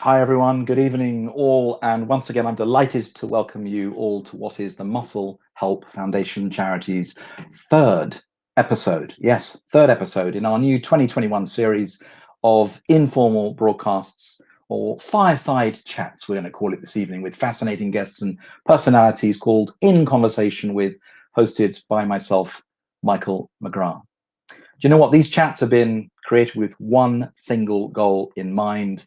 Hi, everyone. Good evening, all. And once again, I'm delighted to welcome you all to what is the Muscle Help Foundation Charities third episode. Yes, third episode in our new 2021 series of informal broadcasts or fireside chats, we're going to call it this evening, with fascinating guests and personalities called In Conversation With, hosted by myself, Michael McGrath. Do you know what? These chats have been created with one single goal in mind,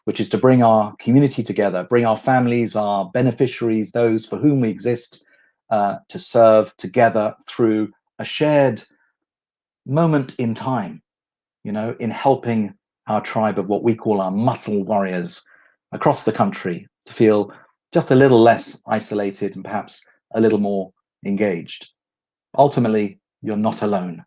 which is to bring our community together, bring our families, our beneficiaries, those for whom we exist, to serve together through a shared moment in time, in helping our tribe of what we call our muscle warriors across the country to feel just a little less isolated and perhaps a little more engaged. Ultimately, you're not alone.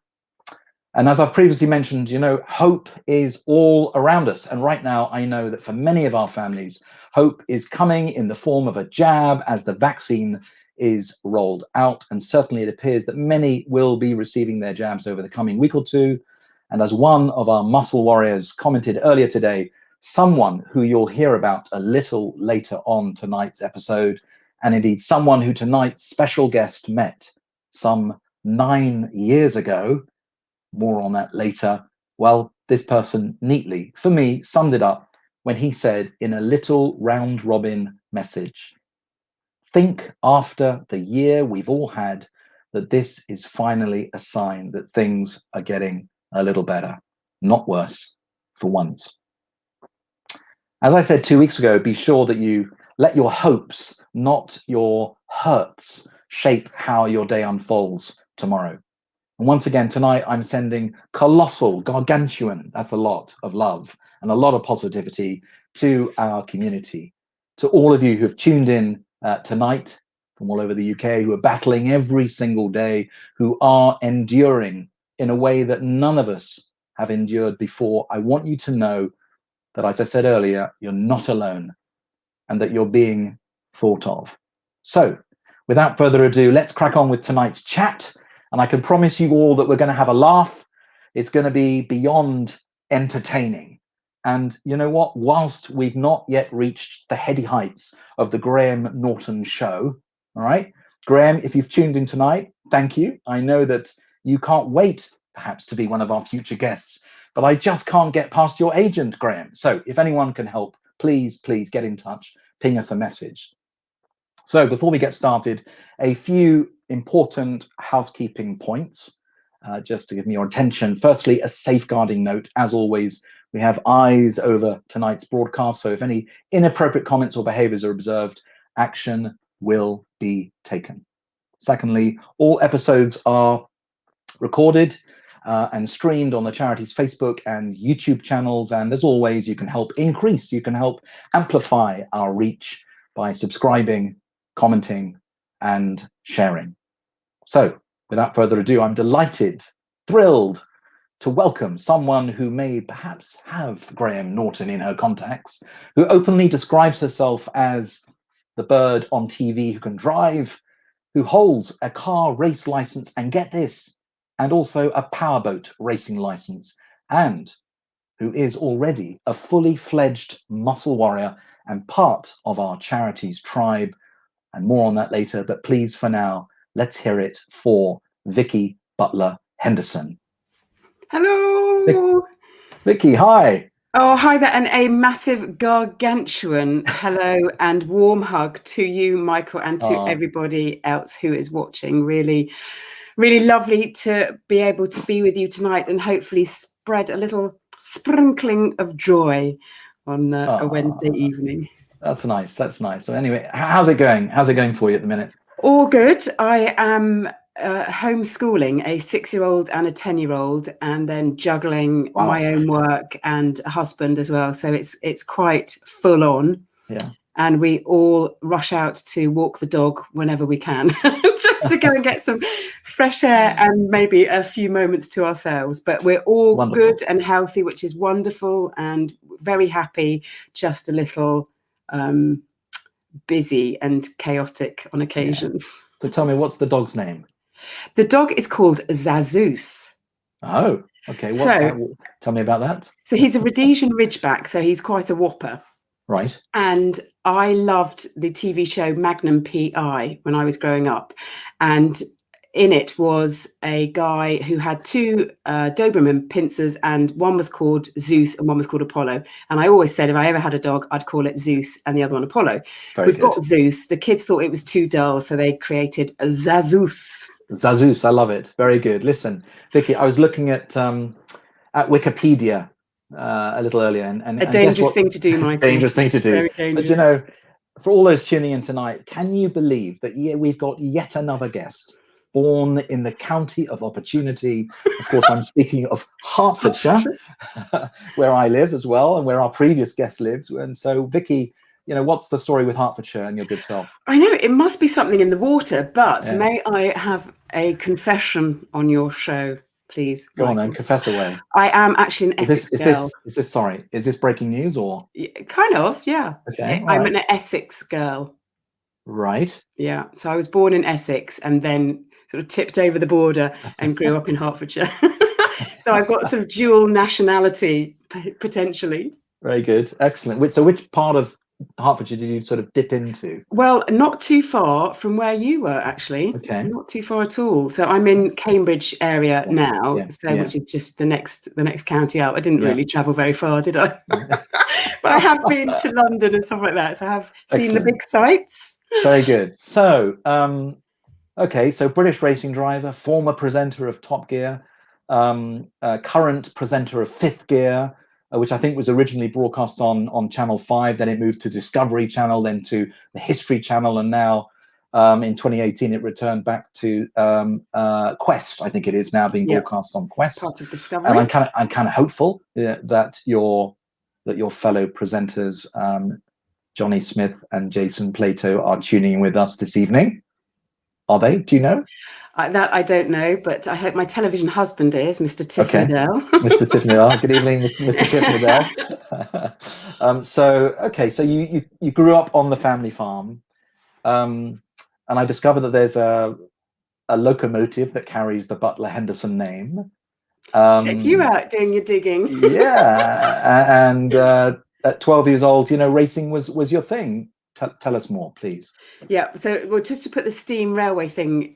And as I've previously mentioned, hope is all around us. And right now, I know that for many of our families, hope is coming in the form of a jab as the vaccine is rolled out. And certainly it appears that many will be receiving their jabs over the coming week or two. And as one of our muscle warriors commented earlier today, someone who you'll hear about a little later on tonight's episode, and indeed someone who tonight's special guest met some 9 years ago, more on that later. Well, this person neatly, for me, summed it up when he said in a little round robin message, think after the year we've all had that this is finally a sign that things are getting a little better, not worse, for once. As I said 2 weeks ago, be sure that you let your hopes, not your hurts, shape how your day unfolds tomorrow. And once again, tonight, I'm sending colossal, gargantuan, that's a lot of love and a lot of positivity to our community, to all of you who have tuned in tonight from all over the UK, who are battling every single day, who are enduring in a way that none of us have endured before. I want you to know that, as I said earlier, you're not alone and that you're being thought of. So, without further ado, let's crack on with tonight's chat. And I can promise you all that we're going to have a laugh. It's going to be beyond entertaining. And you know what? Whilst we've not yet reached the heady heights of the Graham Norton show, all right? Graham, if you've tuned in tonight, thank you. I know that you can't wait, perhaps, to be one of our future guests, but I just can't get past your agent, Graham. So if anyone can help, please get in touch, ping us a message. So before we get started, a few important housekeeping points, just to give me your attention. Firstly, a safeguarding note. As always, we have eyes over tonight's broadcast, so if any inappropriate comments or behaviors are observed, action will be taken. Secondly, all episodes are recorded and streamed on the charity's Facebook and YouTube channels. And as always, you can help amplify our reach by subscribing, commenting, and sharing. So without further ado, I'm delighted, thrilled to welcome someone who may perhaps have Graham Norton in her contacts, who openly describes herself as the bird on TV who can drive, who holds a car race license, and get this, and also a powerboat racing license, and who is already a fully fledged muscle warrior and part of our charity's tribe. And more on that later, but please, for now, let's hear it for Vicki Butler-Henderson. Hello. Vicki, hi. Oh, hi there, and a massive gargantuan hello and warm hug to you, Michael, and to everybody else who is watching. Really, really lovely to be able to be with you tonight and hopefully spread a little sprinkling of joy on a Wednesday evening. That's nice. So anyway, how's it going? How's it going for you at the minute? All good. I am homeschooling a 6-year-old and a 10-year-old, and then juggling my own work and a husband as well. So it's quite full on. Yeah. And we all rush out to walk the dog whenever we can, just to go and get some fresh air and maybe a few moments to ourselves. But we're all good and healthy, which is wonderful, and very happy. Just a little busy and chaotic on occasions. Yeah. So tell me, what's the dog's name? The dog is called Zazus. Oh, okay. Tell me about that. So he's a Rhodesian Ridgeback, so he's quite a whopper. Right. And I loved the TV show Magnum PI when I was growing up. And in it was a guy who had two Doberman pincers, and one was called Zeus and one was called Apollo. And I always said if I ever had a dog, I'd call it Zeus and the other one Apollo. We've got Zeus. The kids thought it was too dull, so they created a Zazeus. Zazeus, I love it. Very good. Listen, Vicky, I was looking at Wikipedia a little earlier, and a dangerous thing to do, Michael. Dangerous thing to do. Very dangerous. But you know, for all those tuning in tonight, can you believe that we've got yet another guest born in the county of opportunity? Of course, I'm speaking of Hertfordshire, where I live as well, and where our previous guest lives. And so, Vicky, you know, what's the story with Hertfordshire and your good self? I know it must be something in the water, but may I have a confession on your show, please? Go on then, confess away. I am actually an Essex girl. Is this breaking news or? Kind of, yeah. Okay. I'm an Essex girl. Right. Yeah. So I was born in Essex and then sort of tipped over the border and grew up in Hertfordshire. So I've got sort of dual nationality potentially. Very good. Excellent. So which part of Hertfordshire did you sort of dip into? Well, not too far from where you were, actually. Okay. Not too far at all. So I'm in Cambridge area now, which is just the next county out. I didn't really travel very far, did I? But I have been to London and stuff like that. So I have seen the big sights. Very good. So, okay, so British racing driver, former presenter of Top Gear, current presenter of Fifth Gear, which I think was originally broadcast on Channel 5, then it moved to Discovery Channel, then to the History Channel, and now in 2018 it returned back to Quest. I think it is now being broadcast on Quest. Part of Discovery. And I'm kind of hopeful that your fellow presenters, Johnny Smith and Jason Plato, are tuning in with us this evening. Are they? Do you know? That I don't know, but I hope my television husband is, Mr. Tiffnydale. Mr. Tiffnydale. Good evening, Mr. Tiffnydale. So you grew up on the family farm, and I discovered that there's a locomotive that carries the Butler-Henderson name. Check you out doing your digging. Yeah, and at 12 years old, you know, racing was your thing. Tell us more, please. Yeah, so just to put the steam railway thing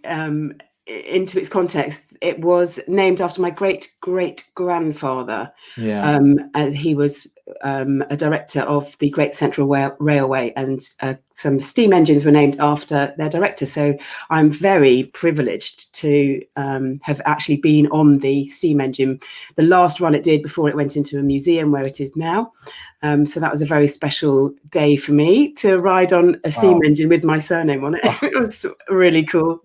into its context, it was named after my great-great-grandfather. Yeah. He was a director of the Great Central Railway, and some steam engines were named after their director. So I'm very privileged to have actually been on the steam engine, the last run it did before it went into a museum where it is now. So that was a very special day for me to ride on a steam engine with my surname on it. It was really cool.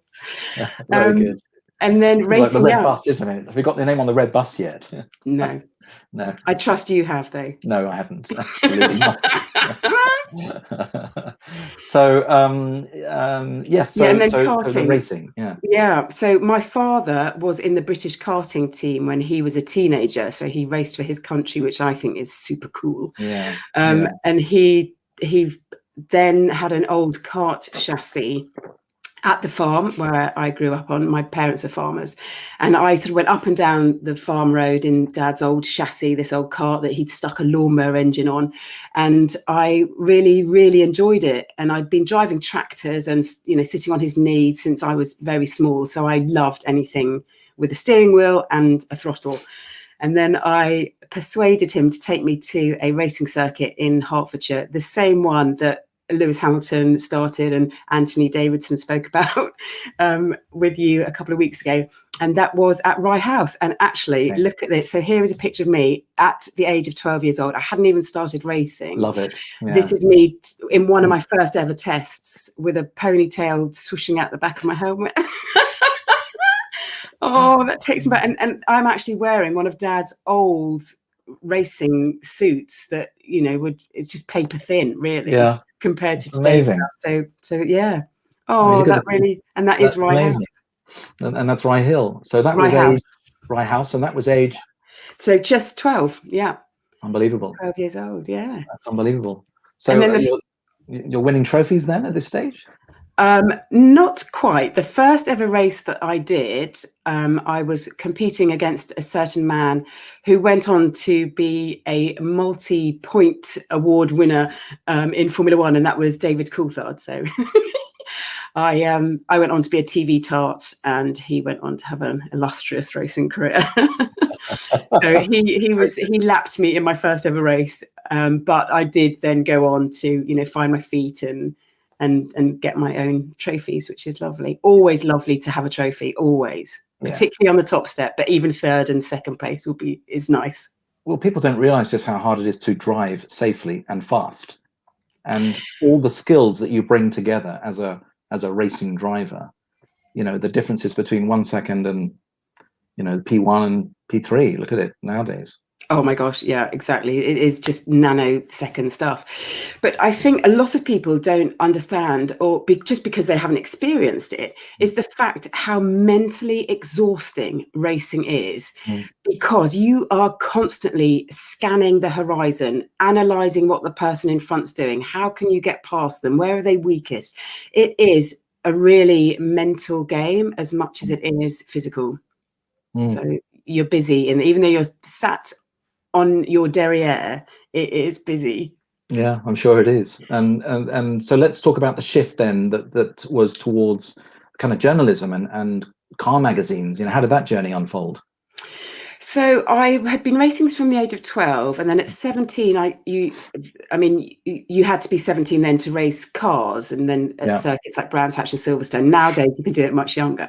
Yeah, very good. And then racing, like the red bus, isn't it? Have we got the name on the red bus yet? No. No. I trust you have, though. No, I haven't. Absolutely not. So, yes. So, and then so the racing. Yeah. Yeah. So my father was in the British karting team when he was a teenager. So he raced for his country, which I think is super cool. Yeah. And he then had an old kart chassis at the farm where I grew up on. My parents are farmers, and I sort of went up and down the farm road in Dad's old chassis, this old cart that he'd stuck a lawnmower engine on, and I really, really enjoyed it. And I'd been driving tractors and, you know, sitting on his knee since I was very small, so I loved anything with a steering wheel and a throttle. And then I persuaded him to take me to a racing circuit in Hertfordshire, the same one that Lewis Hamilton started and Anthony Davidson spoke about with you a couple of weeks ago, and that was at Rye House. And actually, look at this. So here is a picture of me at the age of 12 years old. I hadn't even started racing. Love it. Yeah. This is me in one of my first ever tests with a ponytail swooshing out the back of my helmet. Oh, that takes me back. And I'm actually wearing one of Dad's old racing suits that, you know, it's just paper thin, really. Yeah. Compared to today's stuff. So yeah. Oh, that really, and that is Rye House. And that's Rye Hill. So that was age Rye House, and that was age. So just 12, yeah. Unbelievable. 12 years old, yeah. That's unbelievable. So you're winning trophies then at this stage? Not quite. The first ever race that I did, I was competing against a certain man who went on to be a multi-point award winner in Formula One, and that was David Coulthard. So I went on to be a TV tart, and he went on to have an illustrious racing career. So he lapped me in my first ever race, but I did then go on to find my feet and get my own trophies, which is lovely. Always lovely to have a trophy, always, particularly on the top step, but even third and second place is nice. Well, people don't realize just how hard it is to drive safely and fast, and all the skills that you bring together as a racing driver. The differences between 1 second and P1 and P3. Look at it nowadays. Oh my gosh, yeah, exactly. It is just nanosecond stuff. But I think a lot of people don't understand, or just because they haven't experienced it, is the fact how mentally exhausting racing is, because you are constantly scanning the horizon, analysing what the person in front's doing. How can you get past them? Where are they weakest? It is a really mental game as much as it is physical. So you're busy, and even though you're sat on your derriere, it is busy. Yeah, I'm sure it is. And so let's talk about the shift then that was towards kind of journalism and car magazines. How did that journey unfold? So I had been racing from the age of 12, and then at 17, you had to be 17 then to race cars, and then at circuits like Brands Hatch and Silverstone. Nowadays, you can do it much younger.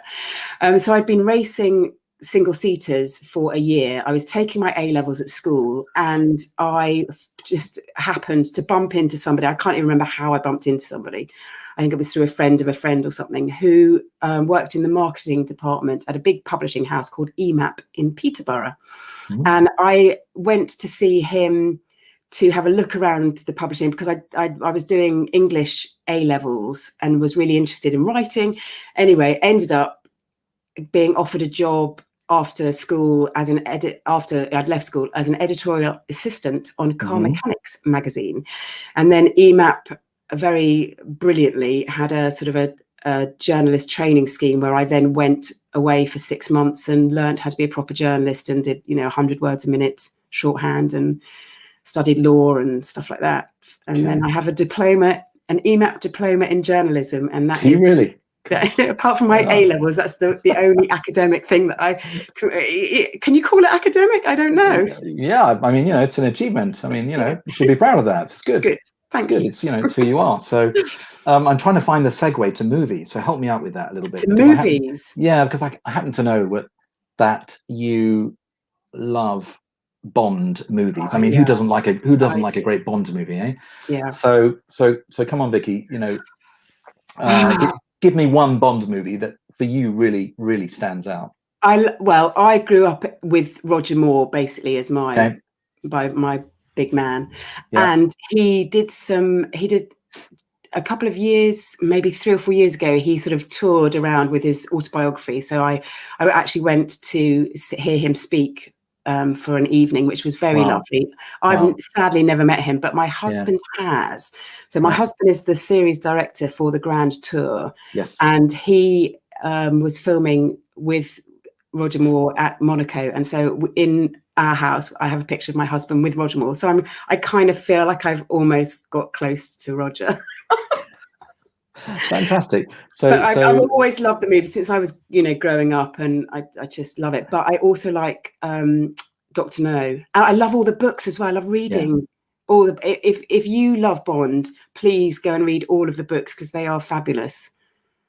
So I'd been racing single seaters for a year. I was taking my A levels at school, and I just happened to bump into somebody. I can't even remember how I bumped into somebody. I think it was through a friend of a friend or something, who worked in the marketing department at a big publishing house called EMAP in Peterborough. And I went to see him to have a look around the publishing, because I was doing English A levels and was really interested in writing. Anyway, ended up being offered a job after school after I'd left school as an editorial assistant on Car Mechanics magazine. And then EMAP very brilliantly had a sort of a journalist training scheme where I then went away for 6 months and learned how to be a proper journalist, and did 100 words a minute shorthand, and studied law and stuff like that. And then I have an EMAP diploma in journalism, and that is really. Apart from my A levels, that's the only academic thing that I can you call it academic? I don't know. Yeah, I mean, it's an achievement. I mean, you should be proud of that. It's good. Good. Thank you. It's it's who you are. So I'm trying to find the segue to movies. So help me out with that a little bit. To movies. Because I happen to know that you love Bond movies. I mean, who doesn't like a great Bond movie, eh? Yeah. So come on, Vicki. Give me one Bond movie that for you really, really stands out. I grew up with Roger Moore basically as my big man, and he did a couple of years, maybe 3 or 4 years ago, he sort of toured around with his autobiography. So I actually went to hear him speak for an evening, which was very lovely. I've sadly never met him, but my husband has. So my husband is the series director for the Grand Tour. Yes. And he was filming with Roger Moore at Monaco. And so in our house, I have a picture of my husband with Roger Moore. So I kind of feel like I've almost got close to Roger. Fantastic. I've always loved the movie since I was, growing up, and I just love it. But I also like Dr. No, and I love all the books as well. I love reading all the. If you love Bond, please go and read all of the books, because they are fabulous.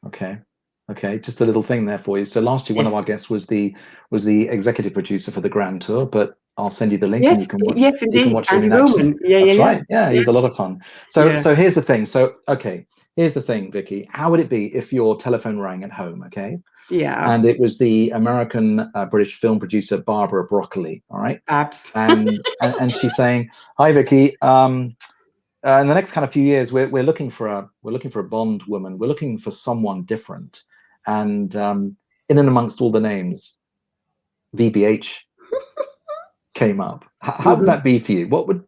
Okay, just a little thing there for you. So last year, one of our guests was the executive producer for the Grand Tour, but I'll send you the link and you can watch. Yes, indeed. You can watch Andy Willman. That's right. Yeah, he's a lot of fun. So here's the thing. Here's the thing, Vicki. How would it be if your telephone rang at home? Okay. Yeah. And it was the American British film producer Barbara Broccoli. All right. Abs. And she's saying, "Hi, Vicki. In the next kind of few years, we're looking for a Bond woman. We're looking for someone different." And in and amongst all the names, VBH came up, how would that be for you? What would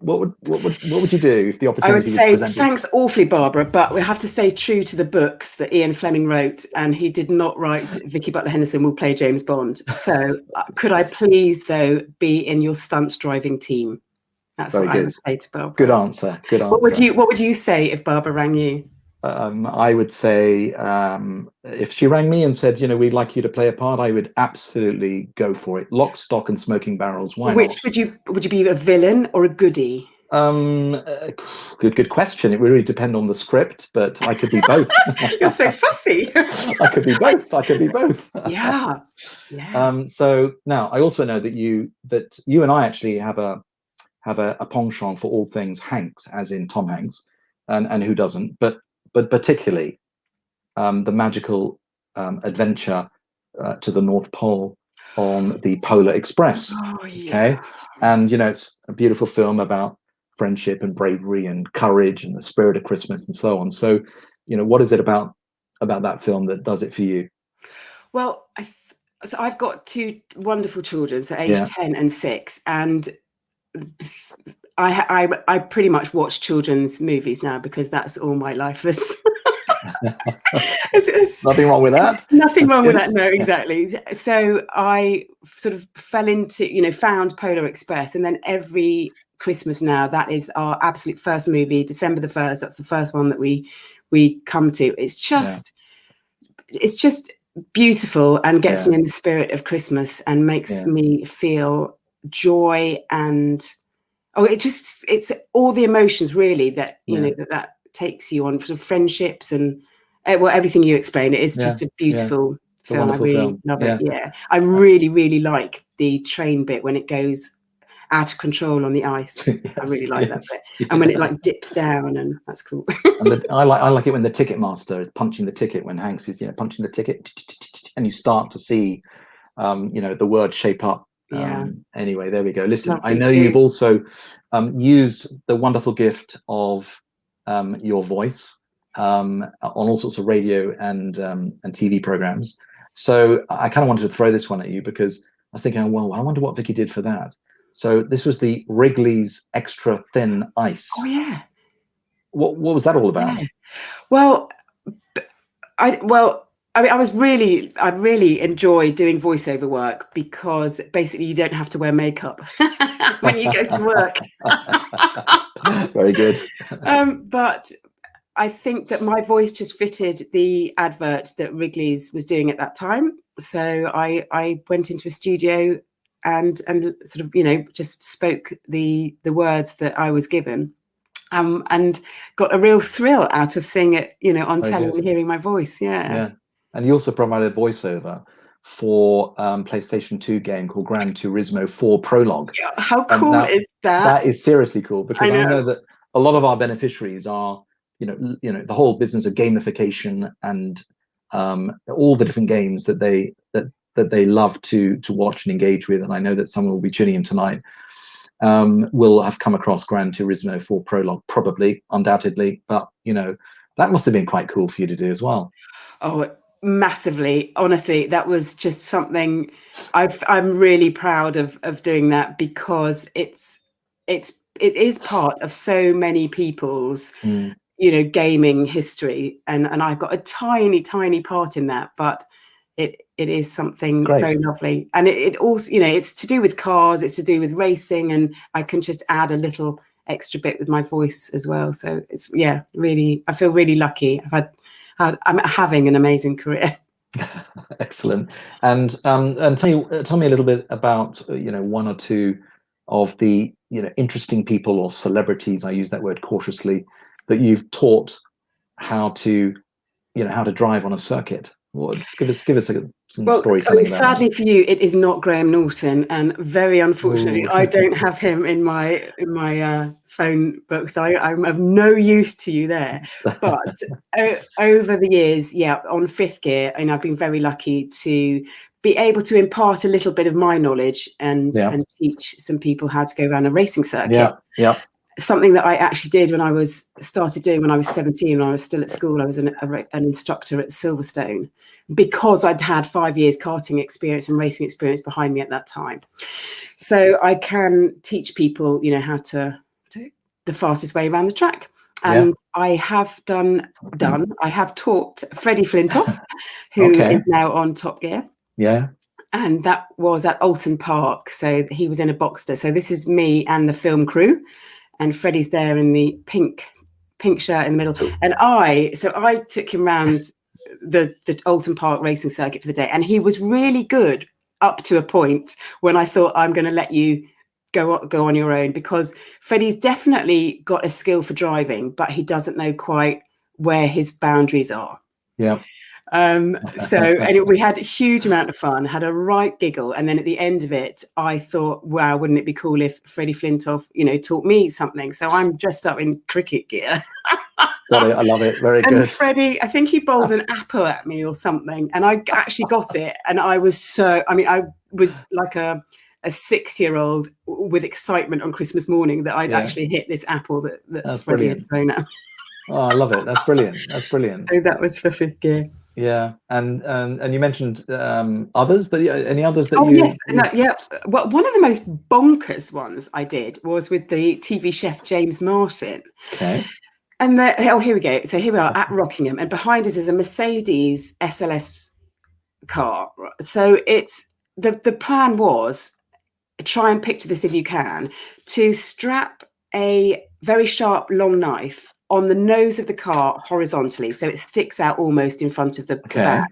you do if the I would opportunity was say presented? thanks awfully, Barbara, but we have to stay true to the books that Ian Fleming wrote, and he did not write Vicki Butler-Henderson will play James Bond. So could I please, though, be in your stunt driving team? That's Very what I good. would say to Barbara. Good answer. Good answer. What would you say if Barbara rang you? I would say if she rang me and said, we'd like you to play a part, I would absolutely go for it. Lock, stock, and smoking barrels. Why Which not? would you be, a villain or a goodie? Good question. It would really depend on the script, but I could be both. You're so fussy. I could be both. Yeah. So now I also know that you and I actually have a penchant for all things Hanks, as in Tom Hanks, and who doesn't? But particularly the magical adventure to the North Pole on the Polar Express. Oh, yeah. Okay, and it's a beautiful film about friendship and bravery and courage and the spirit of Christmas and so on. So, what is it about that film that does it for you? Well, so I've got two wonderful children, so aged 10 and 6, and I pretty much watch children's movies now because that's all my life is. Nothing wrong with that. Nothing wrong with that. No, exactly. So I sort of fell into, found Polar Express, and then every Christmas now, that is our absolute first movie, December the 1st. That's the first one that we come to. It's just beautiful and gets me in the spirit of Christmas and makes me feel joy and it's all the emotions really that that takes you on, sort of friendships and everything you explained. It's just a beautiful film. I really love it. Yeah, I really like the train bit when it goes out of control on the ice. I really like that bit, and when it like dips down, and that's cool. And I like it when the ticket master is punching the ticket, when Hanks is punching the ticket, and you start to see the word shape up. Anyway, there we go. Listen, I know you've also used the wonderful gift of your voice on all sorts of radio and TV programs. So I kind of wanted to throw this one at you because I was thinking, well, I wonder what Vicki did for that. So this was the Wrigley's Extra Thin Ice. Oh yeah. What was that all about? Yeah. Well, I really enjoy doing voiceover work because basically you don't have to wear makeup when you go to work. Very good. But I think that my voice just fitted the advert that Wrigley's was doing at that time. So I went into a studio and sort of, just spoke the words that I was given. And got a real thrill out of seeing it, on telly and hearing my voice. Yeah. And you also provided voiceover for PlayStation 2 game called Gran Turismo 4 Prologue. Yeah, how cool is that? That is seriously cool because I know that a lot of our beneficiaries are, the whole business of gamification and all the different games that they love to watch and engage with. And I know that someone will be tuning in tonight. Will have come across Gran Turismo 4 Prologue, probably, undoubtedly, but that must have been quite cool for you to do as well. Oh, massively. Honestly, that was just something I'm really proud of doing that because it is part of so many people's gaming history, and I've got a tiny part in that, but it is something very lovely. And it also, it's to do with cars, it's to do with racing, and I can just add a little extra bit with my voice as well. So it's really, I feel really lucky. I'm having an amazing career. Excellent. And tell me a little bit about one or two of the interesting people or celebrities, I use that word cautiously, that you've taught how to drive on a circuit. Give us some storytelling. Sadly for you, it is not Graham Norton, and very unfortunately, I don't have him in my phone book, so I'm of no use to you there. But over the years, on Fifth Gear, and I've been very lucky to be able to impart a little bit of my knowledge and teach some people how to go around a racing circuit. Something that I actually did when I started doing when I was 17, when I was still at school. I was an instructor at Silverstone because I'd had 5 years karting experience and racing experience behind me at that time. So I can teach people, how to the fastest way around the track. And I have I have taught Freddie Flintoff, who is now on Top Gear. Yeah. And that was at Alton Park. So he was in a Boxster. So this is me and the film crew. And Freddie's there in the pink shirt in the middle. And I took him around the Alton Park racing circuit for the day. And he was really good up to a point when I thought, I'm going to let you go on your own, because Freddie's definitely got a skill for driving, but he doesn't know quite where his boundaries are. Yeah. So we had a huge amount of fun, had a right giggle, and then at the end of it, I thought, wow, wouldn't it be cool if Freddie Flintoff, taught me something? So I'm dressed up in cricket gear. Got it. I love it. Very good. And Freddie, I think he bowled an apple at me or something, and I actually got it. And I was I was like a 6-year-old with excitement on Christmas morning that I'd actually hit this apple that Freddie had thrown at. Oh, I love it. That's brilliant. That's brilliant. So that was for 5th gear. Yeah, and you mentioned others. Any others that you? Yes, yeah. Well, one of the most bonkers ones I did was with the TV chef James Martin. Okay. And here we go. So here we are at Rockingham, and behind us is a Mercedes SLS car. So it's the plan was, try and picture this if you can, to strap a very sharp long knife on the nose of the car horizontally, so it sticks out almost in front of the badge.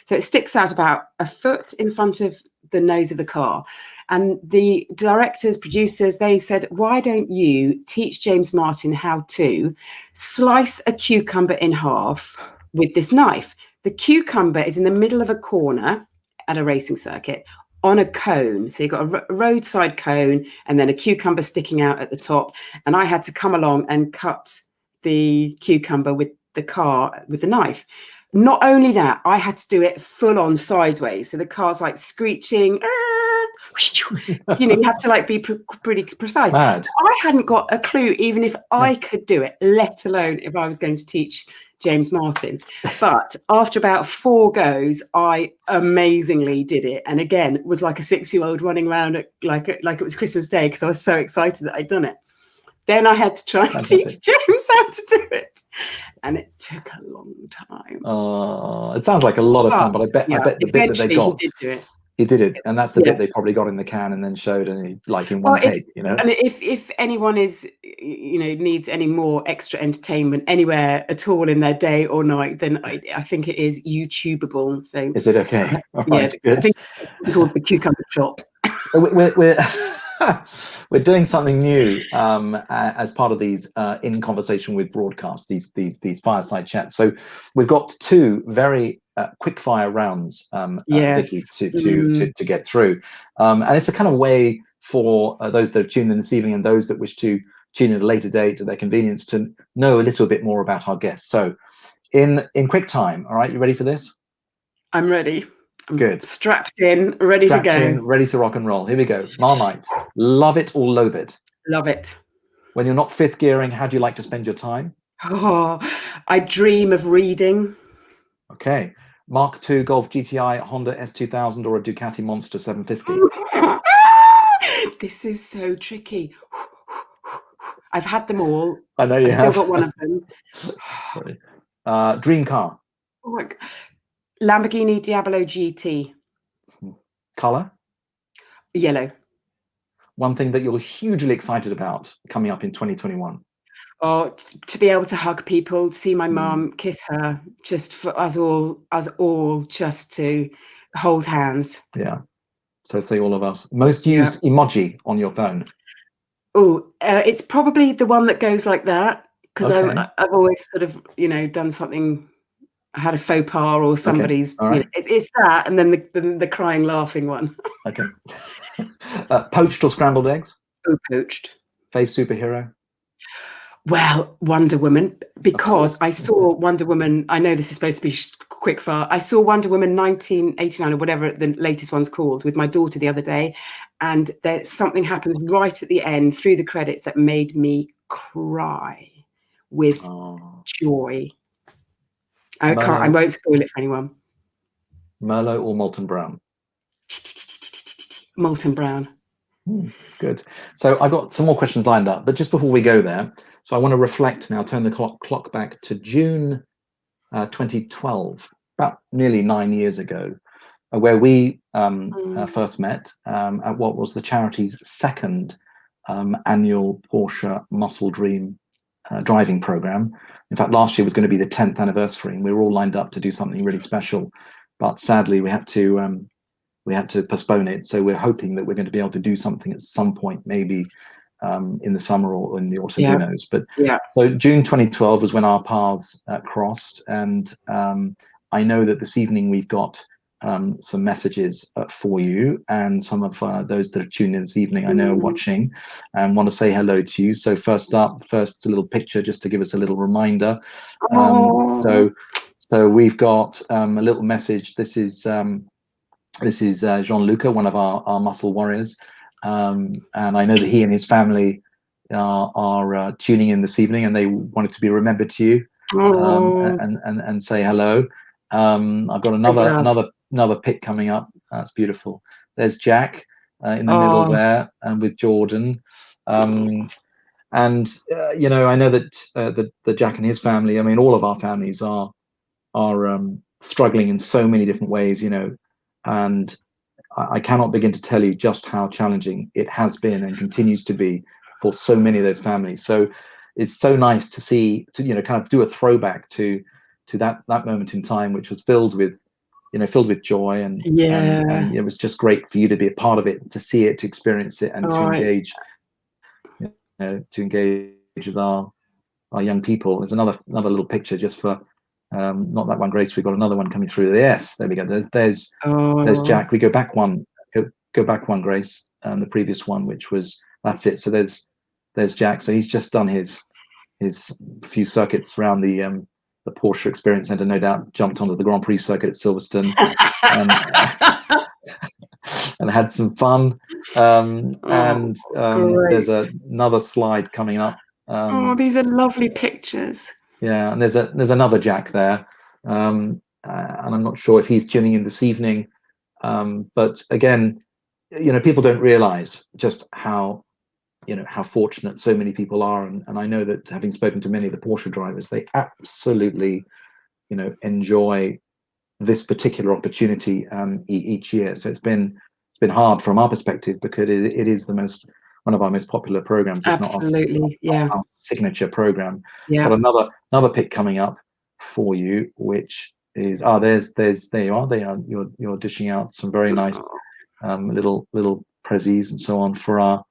So it sticks out about a foot in front of the nose of the car. And the directors, producers, they said, why don't you teach James Martin how to slice a cucumber in half with this knife? The cucumber is in the middle of a corner at a racing circuit on a cone. So you've got a roadside cone and then a cucumber sticking out at the top. And I had to come along and cut the cucumber with the car with the knife. Not only that, I had to do it full on sideways. So the car's like screeching. You have to like be pretty precise. Mad. I hadn't got a clue, even if I could do it, let alone if I was going to teach James Martin. But after about 4 goes, I amazingly did it. And again, was like a 6-year-old running around like it was Christmas Day, because I was so excited that I'd done it. Then I had to try and teach James how to do it. And it took a long time. It sounds like a lot of fun, but I bet the bit that they got. He did do it. He did it, and that's the bit they probably got in the can and then showed, and like in one take, And if anyone is, needs any more extra entertainment anywhere at all in their day or night, then I think it is YouTubeable. So is it okay? All right, good. I think it's called the Cucumber Chop. We're doing something new as part of these in conversation with broadcasts, these fireside chats. So we've got 2 very quick fire rounds, Vicki, to get through, and it's a kind of way for those that have tuned in this evening and those that wish to tune in at a later date at their convenience to know a little bit more about our guests. So in quick time, all right, you ready for this? I'm ready. I'm good. Strapped in, ready to go. Ready to rock and roll. Here we go. Marmite, love it or loathe it? Love it. When you're not 5th gearing, how do you like to spend your time? Oh, I dream of reading. Okay. Mark II Golf GTI, Honda S2000, or a Ducati Monster 750? This is so tricky. I've had them all. I know you I've have. Still got one of them. Dream car? Oh my God. Lamborghini Diablo GT. Color? Yellow. One thing that you're hugely excited about coming up in 2021? Oh, to be able to hug people, see my mum, kiss her, just for us all just to hold hands. Yeah. So say all of us. Most used emoji on your phone? Oh, it's probably the one that goes like that, because I've always sort of, done something. I had a faux pas or somebody's. Right. It's that, and then the crying, laughing one. Okay. Poached or scrambled eggs? Oh, poached. Fave superhero? Well, Wonder Woman, because I saw Wonder Woman. I know this is supposed to be quick fire. I saw Wonder Woman 1989 or whatever the latest one's called with my daughter the other day, and something happens right at the end through the credits that made me cry with joy. I won't spoil it for anyone. Merlot or Molten Brown? Molten Brown. Good. So I got some more questions lined up, but just before we go there, so I want to reflect now, turn the clock back to June 2012, about nearly 9 years ago, where we first met at what was the charity's second annual Porsche Muscle Dream driving program. In fact, last year was going to be the 10th anniversary, and we were all lined up to do something really special, but sadly we had to postpone it. So we're hoping that we're going to be able to do something at some point, maybe in the summer or in the autumn, who knows. But so June 2012 was when our paths crossed, and I know that this evening we've got some messages for you, and some of those that are tuned in this evening I know are watching and want to say hello to you. So first up, first a little picture just to give us a little reminder. So we've got a little message. This is Jean-Luca, one of our muscle warriors, and I know that he and his family are tuning in this evening, and they wanted to be remembered to you and say hello. I've got another pic coming up. That's beautiful. There's Jack in the middle there, and with Jordan. And you know, I know that the Jack and his family, I mean, all of our families are struggling in so many different ways, you know, and I cannot begin to tell you just how challenging it has been and continues to be for so many of those families. So it's so nice to see, to, you know, kind of do a throwback to that moment in time, which was filled with joy, and it was just great for you to be a part of it, to see it, to experience it, and to engage with our young people. There's another little picture just for not that one, Grace. We've got another one coming through. Yes, there we go. There's Jack. We go back one, Grace. The previous one, which was, that's it. So there's Jack. So he's just done his few circuits around the Porsche Experience Centre. No doubt jumped onto the Grand Prix circuit at Silverstone and had some fun. There's another slide coming up. These are lovely pictures. Yeah, and there's another Jack there, and I'm not sure if he's tuning in this evening, but again, you know, people don't realize just how fortunate so many people are, and I know that, having spoken to many of the Porsche drivers, they absolutely, you know, enjoy this particular opportunity each year. So it's been hard from our perspective, because it is one of our most popular programs, if absolutely, not our signature program. Yeah. But another pic coming up for you, which is there you are. You're dishing out some very nice little prezzies and so on for our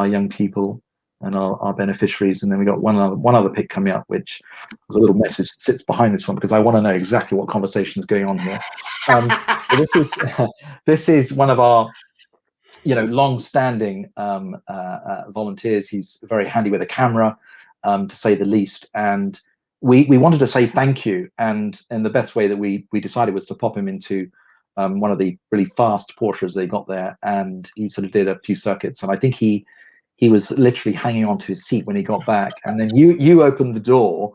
young people and our beneficiaries. And then we got one other pic coming up, which was a little message that sits behind this one, because I want to know exactly what conversation is going on here. This is one of our, you know, long-standing volunteers. He's very handy with a camera, to say the least, and we wanted to say thank you, and the best way that we decided was to pop him into one of the really fast Porsches they got there, and he sort of did a few circuits, and I think he was literally hanging onto his seat when he got back, and then you opened the door,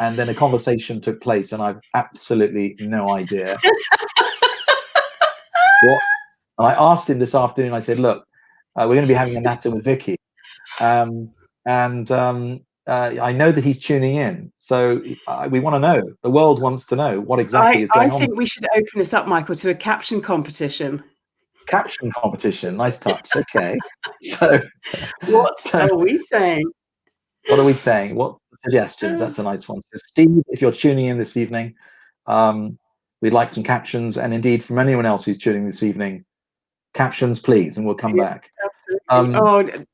and then a conversation took place, and I've absolutely no idea what. I asked him this afternoon. I said, "Look, we're going to be having a natter with Vicki, and I know that he's tuning in, so we want to know. The world wants to know what exactly is going on." I think we should open this up, Michael, to a caption competition. Caption competition, nice touch. Okay, so what are we saying? What are we saying? What suggestions? That's a nice one. So Steve, if you're tuning in this evening, we'd like some captions, and indeed from anyone else who's tuning this evening, captions please, and we'll come back. Absolutely.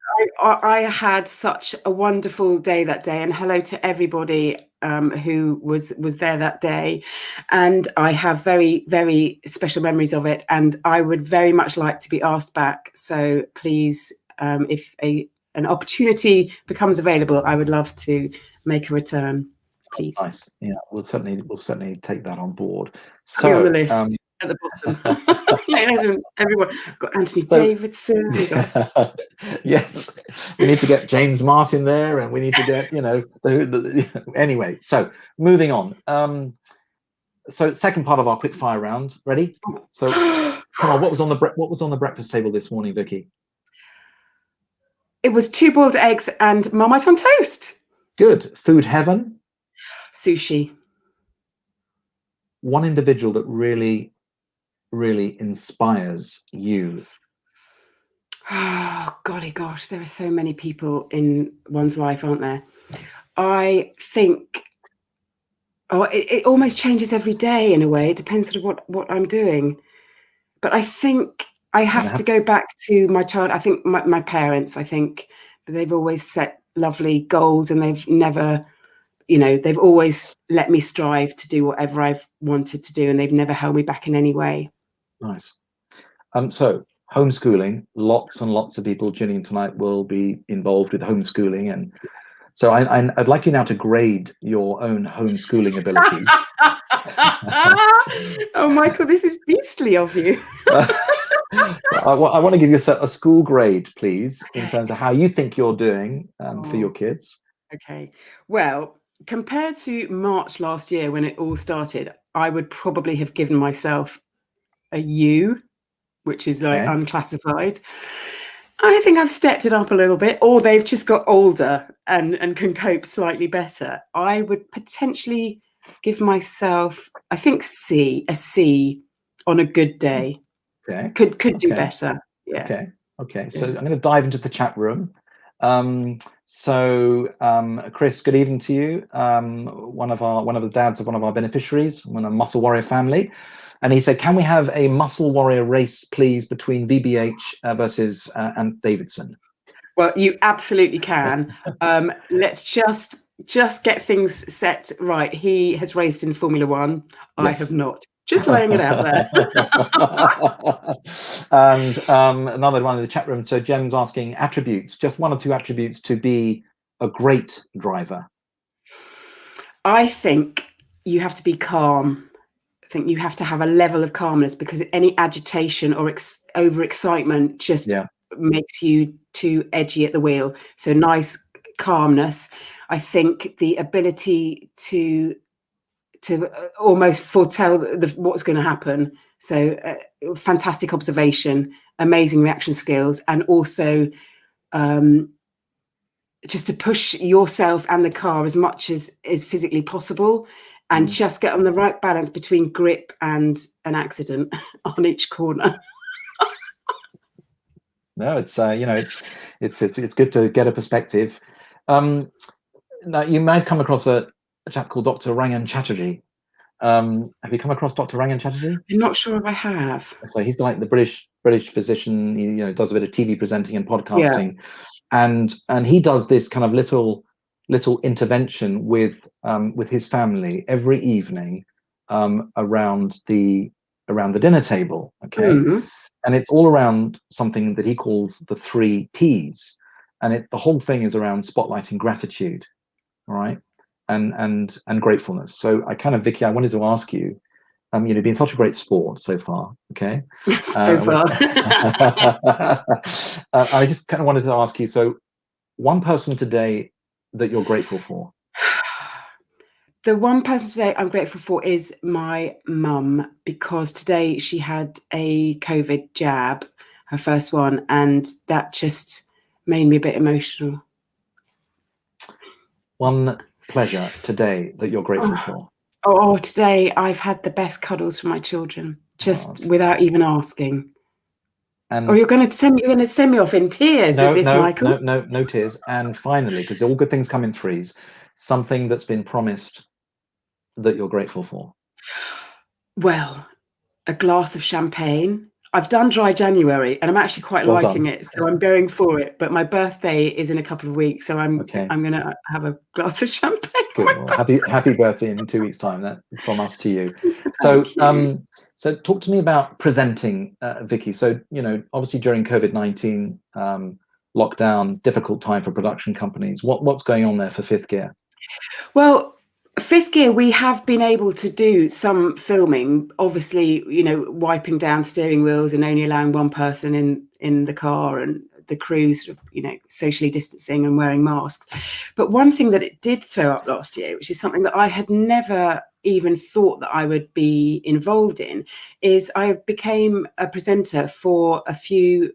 I had such a wonderful day that day, and hello to everybody who was there that day, and I have very, very special memories of it, and I would very much like to be asked back. So please, if an opportunity becomes available, I would love to make a return, please. Nice. Yeah, we'll certainly take that on board. So on the list at the bottom. Everyone got Anthony Davidson. We got yes, we need to get James Martin there, and we need to get, you know, anyway. So moving on. So second part of our quick fire round. Ready? So come on. What was on the breakfast table this morning, Vicki? It was 2 boiled eggs and Marmite on toast. Good. Food heaven? Sushi. One individual that really, really inspires you? Oh, golly gosh, there are so many people in one's life, aren't there? I think, it almost changes every day in a way. It depends sort of what I'm doing. But I think I have to go back to my child. I think my parents, I think they've always set lovely goals, and they've never, they've always let me strive to do whatever I've wanted to do, and they've never held me back in any way. Nice. So homeschooling, lots and lots of people tuning in tonight will be involved with homeschooling. And so I'd like you now to grade your own homeschooling abilities. Oh, Michael, this is beastly of you. I want to give you a school grade, please, in terms of how you think you're doing for your kids. Okay. Well, compared to March last year when it all started, I would probably have given myself a U, which is like unclassified. I think I've stepped it up a little bit, or they've just got older and can cope slightly better. I would potentially give myself, I think, a C on a good day. Okay. Could do better. Yeah. Okay. So I'm going to dive into the chat room. Chris, good evening to you. One of the dads of one of our beneficiaries, one of Muscle Warrior family. And he said, can we have a Muscle Warrior race, please, between VBH versus Ant Davidson? Well, you absolutely can. Let's just get things set right. He has raced in Formula One. Yes. I have not. Just laying it out there. And another one in the chat room. So Jem's asking attributes, just 1 or 2 attributes to be a great driver. I think you have to be calm. I think you have to have a level of calmness, because any agitation or overexcitement just makes you too edgy at the wheel. So nice calmness. I think the ability to almost foretell what's going to happen. So fantastic observation, amazing reaction skills, and also just to push yourself and the car as much as is physically possible, and just get on the right balance between grip and an accident on each corner. No, it's it's good to get a perspective. Now you may have come across a chap called Dr. Rangan Chatterjee. Have you come across Dr. Rangan Chatterjee? I'm not sure if I have. So he's like the British physician. He does a bit of TV presenting and podcasting, and he does this kind of little intervention with his family every evening around the dinner table. Okay. And it's all around something that he calls the 3 Ps, and the whole thing is around spotlighting gratitude, all right, and gratefulness. So Vicki, I wanted to ask you, you've been such a great sport so far, okay? So far. I just kind of wanted to ask you, so one person today that you're grateful for. The one person today I'm grateful for is my mum, because today she had a COVID jab, her first one, and that just made me a bit emotional. One pleasure today that you're grateful for. Oh, today I've had the best cuddles from my children, just without even asking. And you're going to send me off in tears at this, Michael? No tears. And finally, because all good things come in threes, something that's been promised that you're grateful for. Well, a glass of champagne. I've done dry January and I'm actually quite liking it, so I'm going for it. But my birthday is in a couple of weeks, so I'm going to have a glass of champagne. Good. Well, happy birthday in 2 weeks' time. That from us to you. So so talk to me about presenting, Vicki. So obviously during COVID-19 lockdown, difficult time for production companies. What's going on there for Fifth Gear? Well, Fifth Gear, we have been able to do some filming, obviously, wiping down steering wheels and only allowing one person in the car, and the crews, socially distancing and wearing masks. But one thing that it did throw up last year, which is something that I had never even thought that I would be involved in, is I became a presenter for a few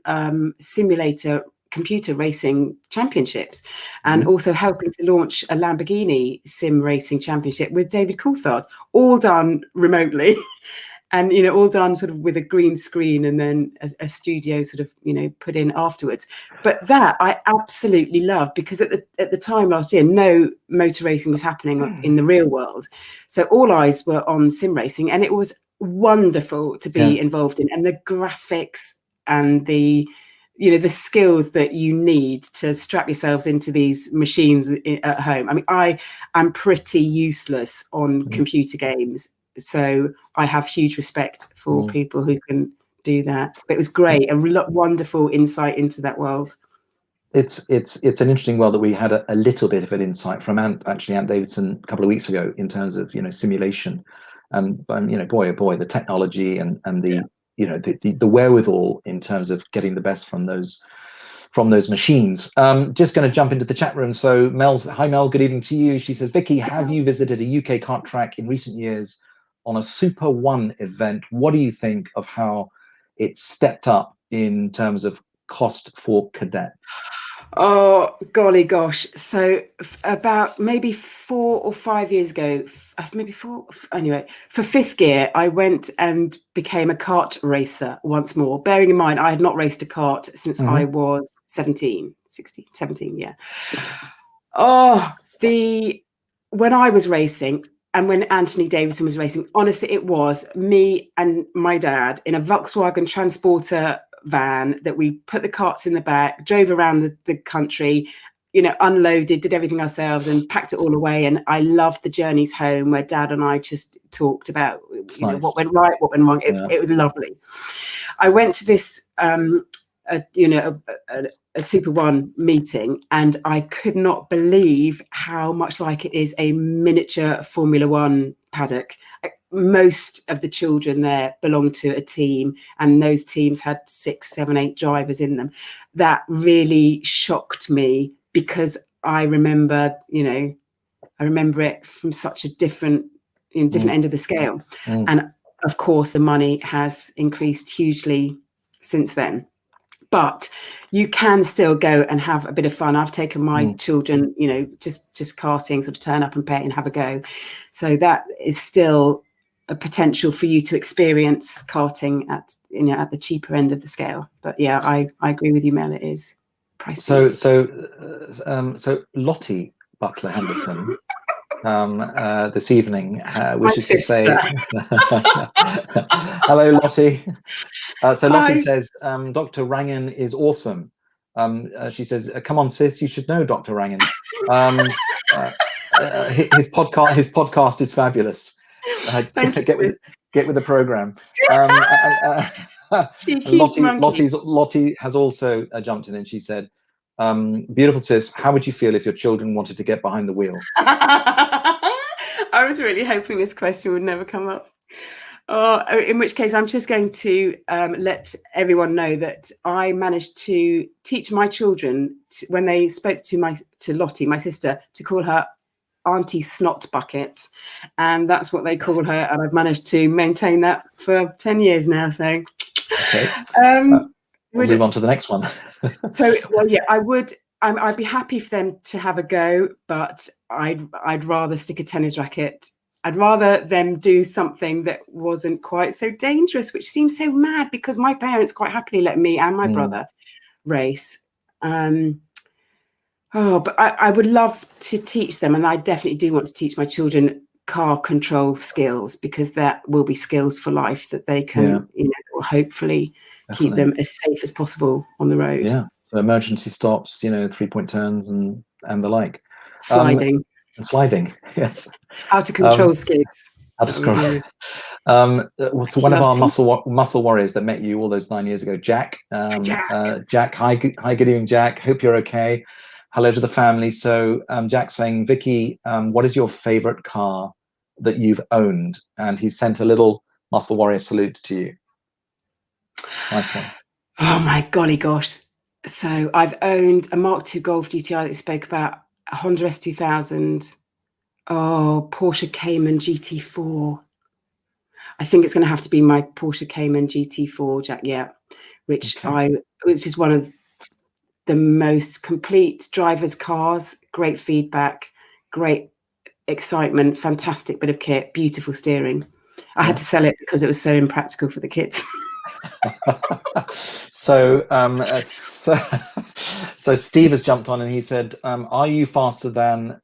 simulator computer racing championships, and also helping to launch a Lamborghini sim racing championship with David Coulthard, all done remotely. And, you know, all done sort of with a green screen and then a studio sort of, you know, put in afterwards. But that I absolutely love, because at the time last year, no motor racing was happening in the real world. So all eyes were on sim racing, and it was wonderful to be involved in. And the graphics and the, you know, the skills that you need to strap yourselves into these machines at home. I mean, I'm pretty useless on computer games. So I have huge respect for people who can do that. But it was great, a wonderful insight into that world. It's an interesting world that we had a little bit of an insight from Ant Davidson a couple of weeks ago in terms of, you know, simulation, and you know, boy oh boy, the technology and the you know, the wherewithal in terms of getting the best from those machines. Just going to jump into the chat room. So hi Mel, good evening to you. She says, Vicky, have you visited a UK kart track in recent years on a Super One event? What do you think of how it's stepped up in terms of cost for cadets? Oh, golly gosh. So about maybe 4 or 5 years ago, maybe 4, anyway, for fifth gear, I went and became a kart racer once more. Bearing in mind, I had not raced a kart since I was 17, yeah. Oh, when I was racing, and when Anthony Davidson was racing, honestly, it was me and my dad in a Volkswagen Transporter van that we put the carts in the back, drove around the country, you know, unloaded, did everything ourselves and packed it all away. And I loved the journeys home where Dad and I just talked about, you know, what went right, what went wrong. It was lovely. I went to this a Super One meeting, and I could not believe how much like it is a miniature Formula One paddock. Most of the children there belonged to a team, and those teams had 6, 7, 8 drivers in them. That really shocked me, because I remember it from such a different end of the scale. And of course, the money has increased hugely since then. But you can still go and have a bit of fun. I've taken my children, you know, just karting, sort of turn up and pay and have a go. So that is still a potential for you to experience karting at the cheaper end of the scale. But yeah, I agree with you, Mel. It is pricey. So Lottie Butler-Henderson this evening wishes to say hello, Lottie. So Lottie says Dr. Rangan is awesome. She says, come on sis, you should know Dr. Rangan. His podcast is fabulous. Get with the program. Lottie has also jumped in, and she said, beautiful sis, how would you feel if your children wanted to get behind the wheel? I was really hoping this question would never come up. In which case, I'm just going to let everyone know that I managed to teach my children, when they spoke to Lottie, my sister, to call her Auntie Snot Bucket, and that's what they call her. And I've managed to maintain that for 10 years now. So, we'll move on to the next one. So, well, yeah, I'd be happy for them to have a go, but I'd rather stick a tennis racket. I'd rather them do something that wasn't quite so dangerous, which seems so mad, because my parents quite happily let me and my brother race. But I would love to teach them, and I definitely do want to teach my children car control skills, because that will be skills for life that they can, hopefully keep them as safe as possible on the road. Yeah. So emergency stops, 3-point turns and the like. Sliding. Sliding, yes. How to control skids. How to control. So one of our muscle warriors that met you all those 9 years ago, Jack. Jack, hi, good evening, Jack. Hope you're okay. Hello to the family. So Jack's saying, Vicky, what is your favorite car that you've owned? And he sent a little muscle warrior salute to you. Nice one. Oh my golly gosh. So I've owned a Mark II Golf GTI that we spoke about, a Honda S2000, Porsche Cayman GT4. I think it's going to have to be my Porsche Cayman GT4, Jack. Yeah, which is one of the most complete driver's cars, great feedback, great excitement, fantastic bit of kit, beautiful steering. I had to sell it because it was so impractical for the kids. So Steve has jumped on and he said, are you faster than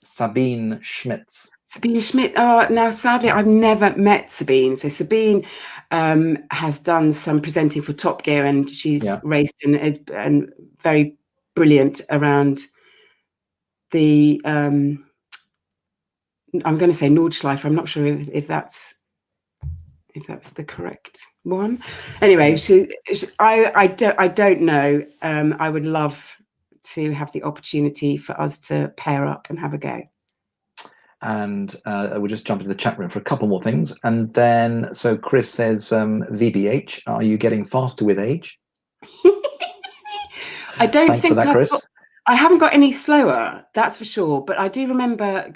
Sabine Schmitz? Sabine Schmidt. Now, sadly, I've never met Sabine. So Sabine has done some presenting for Top Gear, and she's raced and very brilliant around the. I'm going to say Nordschleife. I'm not sure if that's the correct one. Anyway, I don't know. I would love to have the opportunity for us to pair up and have a go. And we'll just jump into the chat room for a couple more things. And then, so Chris says, VBH, are you getting faster with age? I don't Thanks think for that, Chris. I haven't got any slower, that's for sure. But I do remember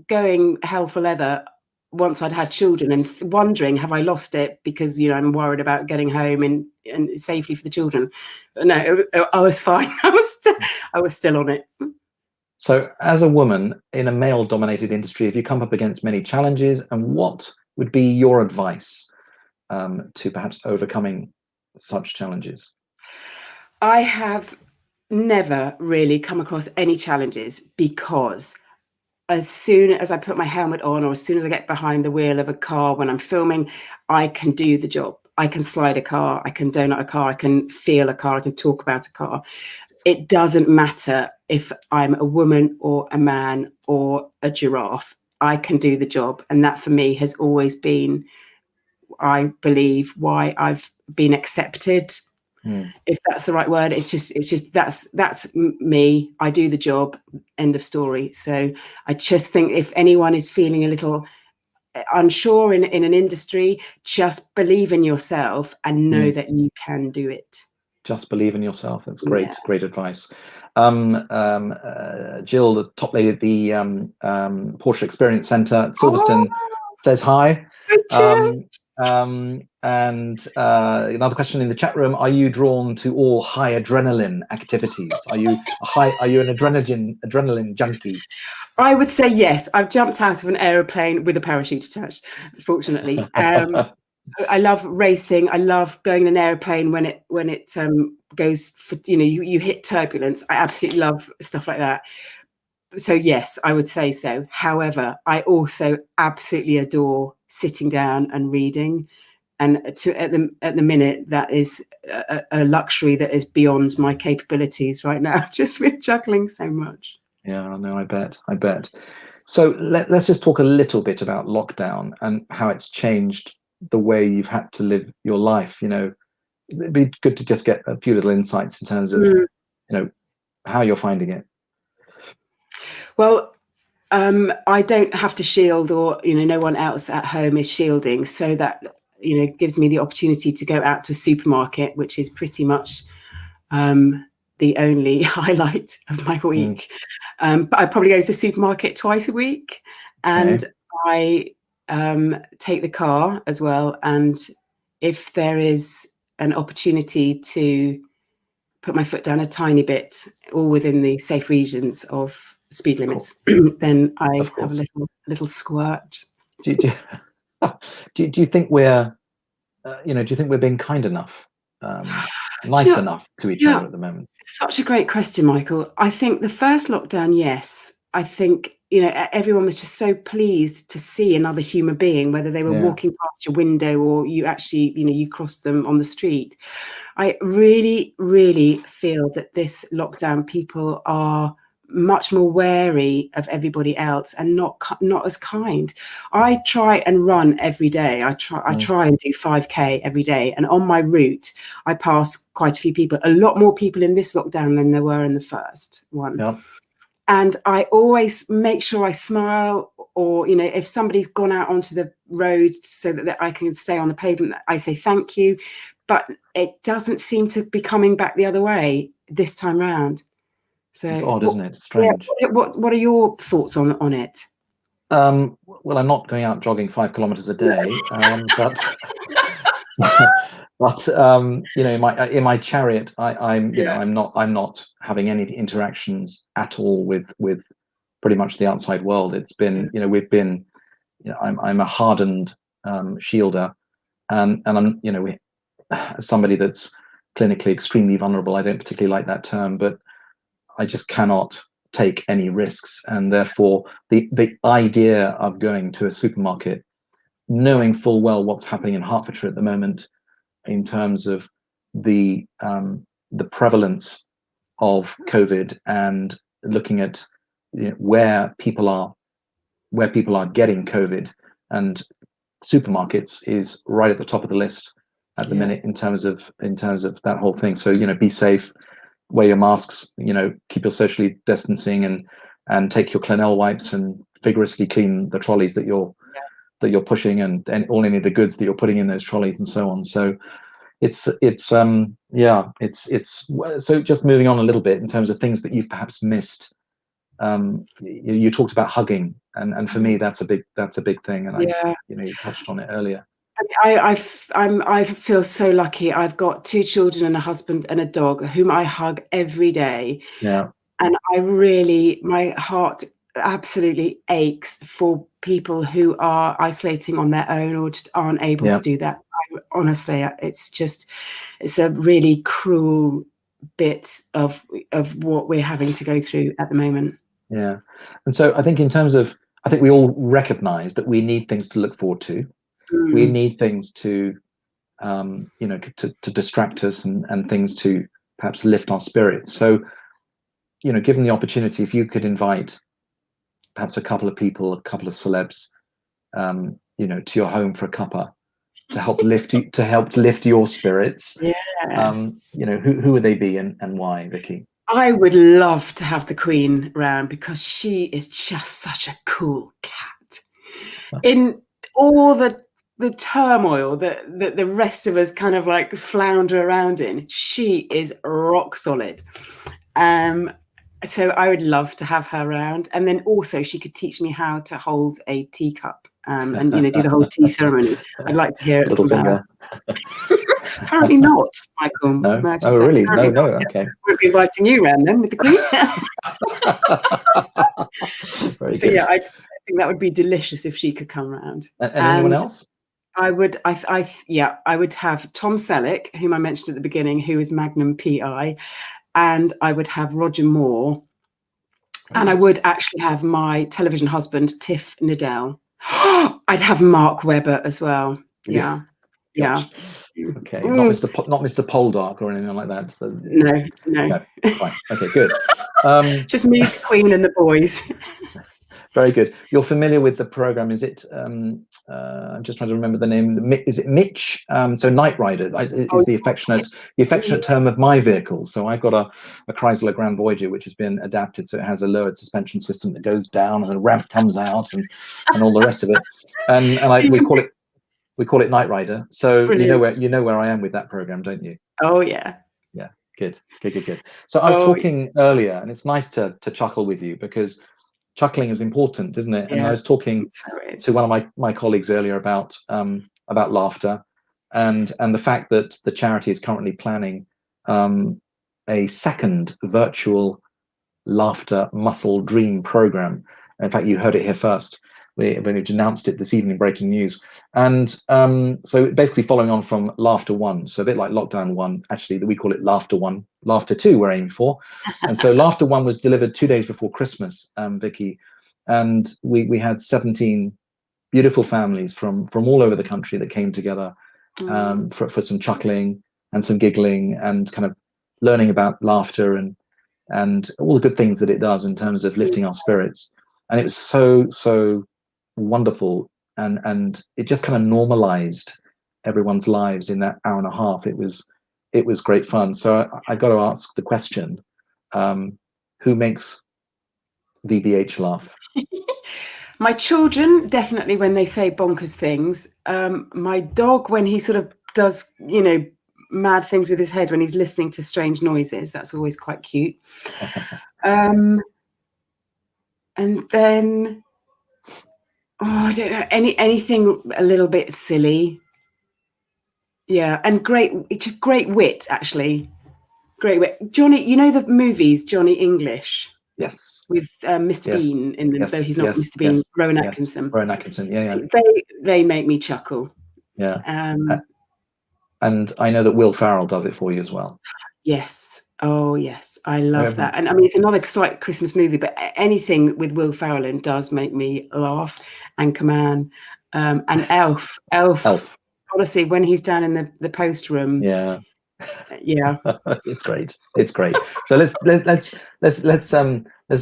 going hell for leather once I'd had children and wondering, have I lost it? Because, you know, I'm worried about getting home and safely for the children. But no, I was fine. I was still on it. So as a woman in a male-dominated industry, have you come up against many challenges, and what would be your advice to perhaps overcoming such challenges? I have never really come across any challenges, because as soon as I put my helmet on, or as soon as I get behind the wheel of a car when I'm filming, I can do the job. I can slide a car, I can donut a car, I can feel a car, I can talk about a car. It doesn't matter if I'm a woman or a man or a giraffe. I can do the job. And that for me has always been, I believe, why I've been accepted. If that's the right word. It's just that's me. I do the job, end of story. So I just think if anyone is feeling a little unsure in an industry, just believe in yourself and know that you can do it. Just believe in yourself. That's great. Yeah. Great advice. Jill, the top lady at the Porsche Experience Centre at Silverstone, says hi. And another question in the chat room: are you drawn to all high adrenaline activities? Are you an adrenaline junkie? I would say yes. I've jumped out of an aeroplane with a parachute attached, fortunately. I love racing. I love going in an airplane when it goes for, you know, you hit turbulence. I absolutely love stuff like that. So yes, I would say so. However, I also absolutely adore sitting down and reading. And at the minute, that is a luxury that is beyond my capabilities right now, just with juggling so much. Yeah, no, I bet. So let's just talk a little bit about lockdown and how it's changed the way you've had to live your life. You know, it'd be good to just get a few little insights in terms of, you know, how you're finding it. Well, I don't have to shield, or, you know, no one else at home is shielding. So that, you know, gives me the opportunity to go out to a supermarket, which is pretty much the only highlight of my week. But I probably go to the supermarket twice a week, and I take the car as well. And if there is an opportunity to put my foot down a tiny bit, all within the safe regions of speed limits, then I have a little squirt. Do you think we're, do you think we're being kind enough, nice enough to each other at the moment? Such a great question, Michael. I think the first lockdown, yes. I think, you know, everyone was just so pleased to see another human being, whether they were walking past your window or you actually, you know, you crossed them on the street. I really, really feel that this lockdown, people are much more wary of everybody else and not as kind. I try and run every day. I try and do 5K every day. And on my route, I pass quite a few people, a lot more people in this lockdown than there were in the first one. Yep. And I always make sure I smile, or, you know, if somebody's gone out onto the road so that I can stay on the pavement, I say thank you. But it doesn't seem to be coming back the other way this time round. So it's odd, isn't it? It's strange. What are your thoughts on it? Well, I'm not going out jogging 5 kilometers a day, but But in my chariot, I'm Yeah. I'm not having any interactions at all with pretty much the outside world. It's been, we've been, I'm a hardened shielder, and I'm, as somebody that's clinically extremely vulnerable, I don't particularly like that term, but I just cannot take any risks, and therefore the idea of going to a supermarket, knowing full well what's happening in Hertfordshire at the moment in terms of the prevalence of COVID, and looking at where people are getting COVID, and supermarkets is right at the top of the list at the minute in terms of that whole thing. So be safe, wear your masks, keep your socially distancing, and take your Clenel wipes and vigorously clean the trolleys that you're pushing, and all any of the goods that you're putting in those trolleys and so on. So it's so just moving on a little bit in terms of things that you've perhaps missed. You talked about hugging, and for me that's a big thing, and you touched on it earlier. I feel so lucky. I've got 2 children and a husband and a dog whom I hug every day. Yeah. And my heart absolutely aches for people who are isolating on their own or just aren't able to do that. Honestly, it's a really cruel bit of what we're having to go through at the moment. Yeah. And so I think in terms of, I think we all recognize that we need things to look forward to. We need things to, to distract us, and things to perhaps lift our spirits. So, given the opportunity, if you could invite perhaps a couple of people, a couple of celebs, to your home for a cuppa, to help lift your spirits. Who would they be, and why, Vicki? I would love to have the Queen round, because she is just such a cool cat. In all the turmoil that the rest of us kind of like flounder around in, she is rock solid. So I would love to have her around, and then also she could teach me how to hold a teacup, and do the whole tea ceremony. I'd like to hear it from her. Apparently not, Michael. No. Oh, really? No. Okay. We'll be inviting you around then with the Queen. Very so good. I think that would be delicious if she could come round. And anyone else? I would have Tom Selleck, whom I mentioned at the beginning, who is Magnum PI, and I would have Roger Moore, and I would actually have my television husband, Tiff Niddell. I'd have Mark Webber as well. Yeah. Okay, not Mr. Poldark or anything like that. So, no. Fine. Okay, good. Just me, the Queen, and the boys. Very good. You're familiar with the program? Is it? I'm just trying to remember the name. Is it Mitch? So Knight Rider is the affectionate term of my vehicle. So I've got a Chrysler Grand Voyager, which has been adapted, so it has a lowered suspension system that goes down, and the ramp comes out, and all the rest of it. And we call it Knight Rider. So Brilliant. you know where I am with that program, don't you? Oh yeah. Yeah. Good. So I was talking earlier, and it's nice to chuckle with you, because chuckling is important, isn't it? And I was talking to one of my colleagues earlier about laughter, and the fact that the charity is currently planning a second virtual laughter muscle dream program. In fact, you heard it here first when we announced it this evening, breaking news. And so basically following on from Laughter 1, so a bit like Lockdown 1, actually, we call it Laughter 1. Laughter 2 we're aiming for. And so Laughter 1 was delivered 2 days before Christmas, Vicki, and we had 17 beautiful families from all over the country that came together for some chuckling and some giggling, and kind of learning about laughter and all the good things that it does in terms of lifting our spirits. And it was so wonderful, and it just kind of normalized everyone's lives in that hour and a half. It was great fun. So I got to ask the question, who makes VBH laugh? My children, definitely, when they say bonkers things. My dog, when he sort of does, mad things with his head when he's listening to strange noises. That's always quite cute. And then, I don't know, anything a little bit silly. Yeah, and just great wit, actually. Great wit. Johnny, you know the movies Johnny English? Yes. With Mr. Yes. Bean in them, though Yes. he's not Yes. Mr. Bean, Yes. Rowan Yes. Atkinson. Rowan Atkinson. Yeah. Yeah. See, they make me chuckle. Yeah. And I know that Will Ferrell does it for you as well. Yes. Oh, yes. I love that. And I mean, it's another slight Christmas movie, but anything with Will Ferrell in does make me laugh. Anchorman, and Elf. Honestly, when he's down in the post room. Yeah. Yeah. It's great. It's great. So let's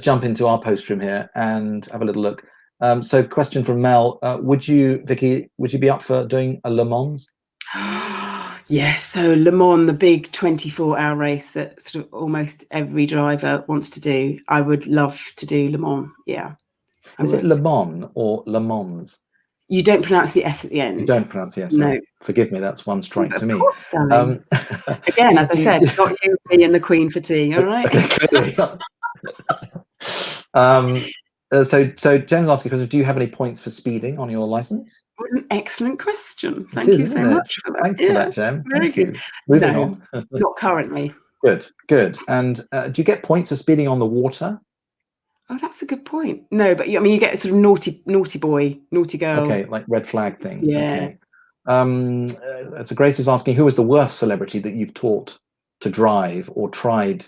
jump into our post room here and have a little look. So question from Mel, Vicky, would you be up for doing a Le Mans? Yes, so Le Mans, the big 24-hour race that sort of almost every driver wants to do. I would love to do Le Mans. Yeah. Is it Le Mans or Le Mans? You don't pronounce the S at the end. You don't pronounce the S. No. Forgive me, that's one strike to me. Of course, darling. Again, as I said, not you, me, and the Queen for tea. All right. So James asked you, do you have any points for speeding on your license? What an excellent question. Thank you so much for that. Thanks for that, Jem. Very Thank good. you. Moving on. Not currently. Good. And do you get points for speeding on the water? Oh, that's a good point. No, but I mean, you get a sort of naughty boy, naughty girl. Okay, like red flag thing. Yeah. Okay. So Grace is asking, who is the worst celebrity that you've taught to drive or tried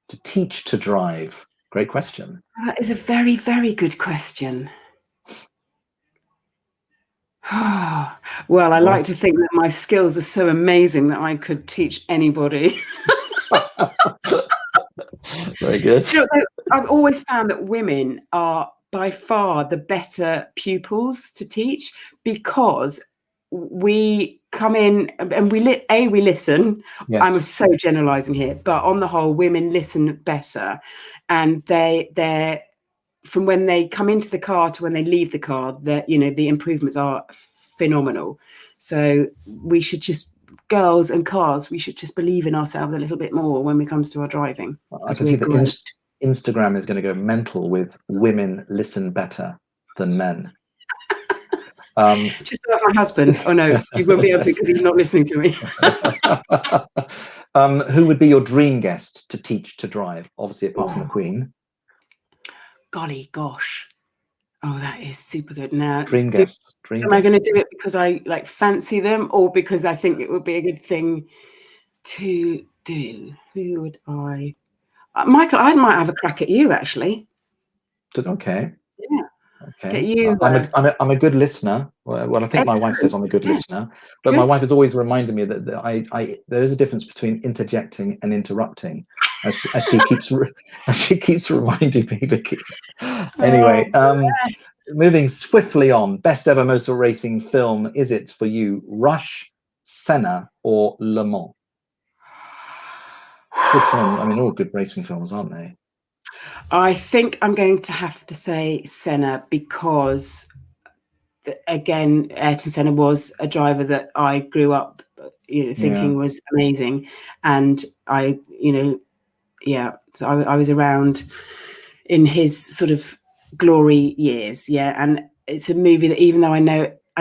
to teach to drive? Great question. That is a very, very good question. Well, I like to think that my skills are so amazing that I could teach anybody. Very good. You know, I've always found that women are by far the better pupils to teach because we come in and we listen. Yes. I'm so generalizing here, but on the whole, women listen better, and they're from when they come into the car to when they leave the car, that the improvements are phenomenal. So we should just, girls and cars, we should just believe in ourselves a little bit more when it comes to our driving. I can see that Instagram is going to go mental with women listen better than men. Just ask my husband. Oh no, you won't be able to because he's not listening to me. Who would be your dream guest to teach to drive? Obviously, apart from the Queen. Golly gosh. Oh, that is super good. Now, dream guest. Am I going to do it because I fancy them, or because I think it would be a good thing to do? Who would I? Michael, I might have a crack at you actually. Okay. Yeah. Okay. You, I'm a good listener. Well, I think my wife says I'm a good listener, but my wife has always reminded me that there is a difference between interjecting and interrupting, as she keeps reminding me, Vicky. Anyway, moving swiftly on. Best ever motor racing film, is it for you Rush, Senna, or Le Mans? Good film. I mean, all good racing films, aren't they? I think I'm going to have to say Senna because, again, Ayrton Senna was a driver that I grew up, thinking was amazing, and I was around in his sort of glory years, and it's a movie that even though I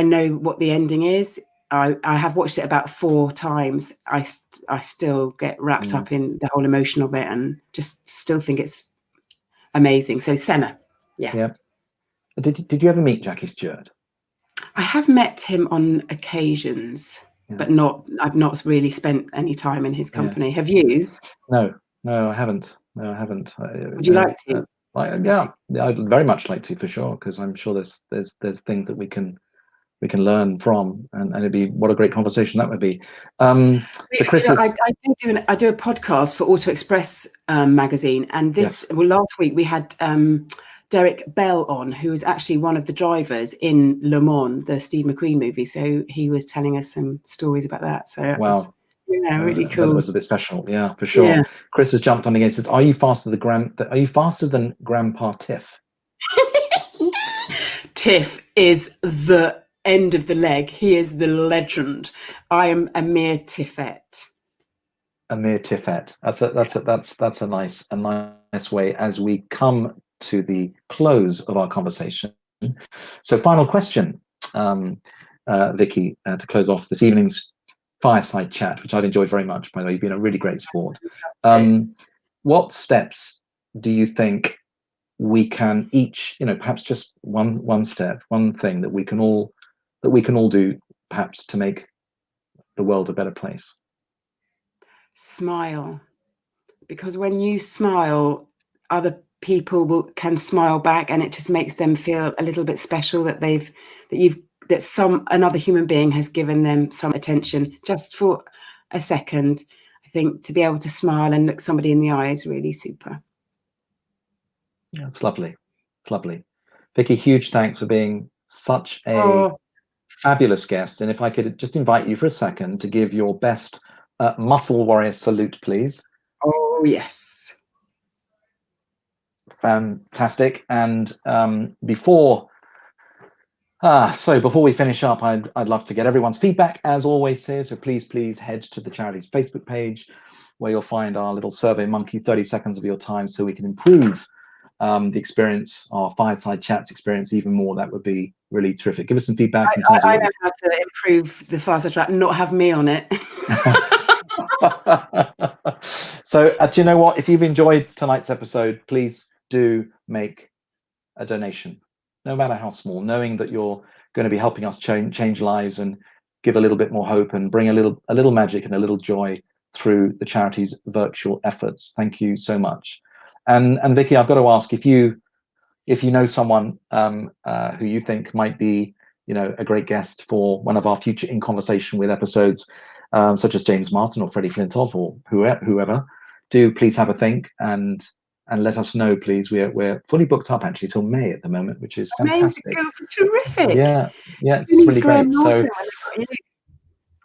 know what the ending is, I have watched it about 4 times. I still get wrapped up in the whole emotion of it, and just still think it's amazing. So Senna, yeah. Did you ever meet Jackie Stewart? I have met him on occasions, but I've not really spent any time in his company. Have you? No, I haven't. Would you like to? I'd very much like to, for sure, because I'm sure there's things that we can learn from, and it'd be, what a great conversation that would be. So Chris, I do a podcast for Auto Express magazine, and last week we had Derek Bell on, who is actually one of the drivers in Le Mans, the Steve McQueen movie. So he was telling us some stories about that. So that was really cool. That was a bit special, for sure. Yeah. Chris has jumped on again. Says, "Are you faster than Grandpa Tiff?" Tiff is the end of the leg. He is the legend. I am a mere Tiffette. A mere Tiffette. That's a nice way as we come to the close of our conversation. So, final question, Vicky, to close off this evening's fireside chat, which I've enjoyed very much. By the way, you've been a really great sport. What steps do you think we can each, perhaps just one step, one thing that we can all do, perhaps, to make the world a better place? Smile, because when you smile, other people can smile back, and it just makes them feel a little bit special that another human being has given them some attention just for a second. I think to be able to smile and look somebody in the eye is really super. Yeah, it's lovely. It's lovely. Vicki, huge thanks for being such a fabulous guest. And if I could just invite you for a second to give your best muscle warrior salute, please. Oh, yes. Fantastic. And before we finish up, I'd love to get everyone's feedback, as always here. So please head to the charity's Facebook page, where you'll find our little Survey Monkey, 30 seconds of your time, so we can improve the experience, our fireside chats experience, even more. That would be really terrific. Give us some feedback in terms of I know how to improve the fireside chat and not have me on it. So do you know what? If you've enjoyed tonight's episode, please do make a donation, no matter how small, knowing that you're going to be helping us change lives and give a little bit more hope and bring a little magic and a little joy through the charity's virtual efforts. Thank you so much. And Vicki, I've got to ask, if you know someone who you think might be, a great guest for one of our future In Conversation With episodes, such as James Martin or Freddie Flintoff or whoever, do please have a think and let us know, please. We're fully booked up actually till May at the moment, which is fantastic. Terrific. Yeah, it's really great. So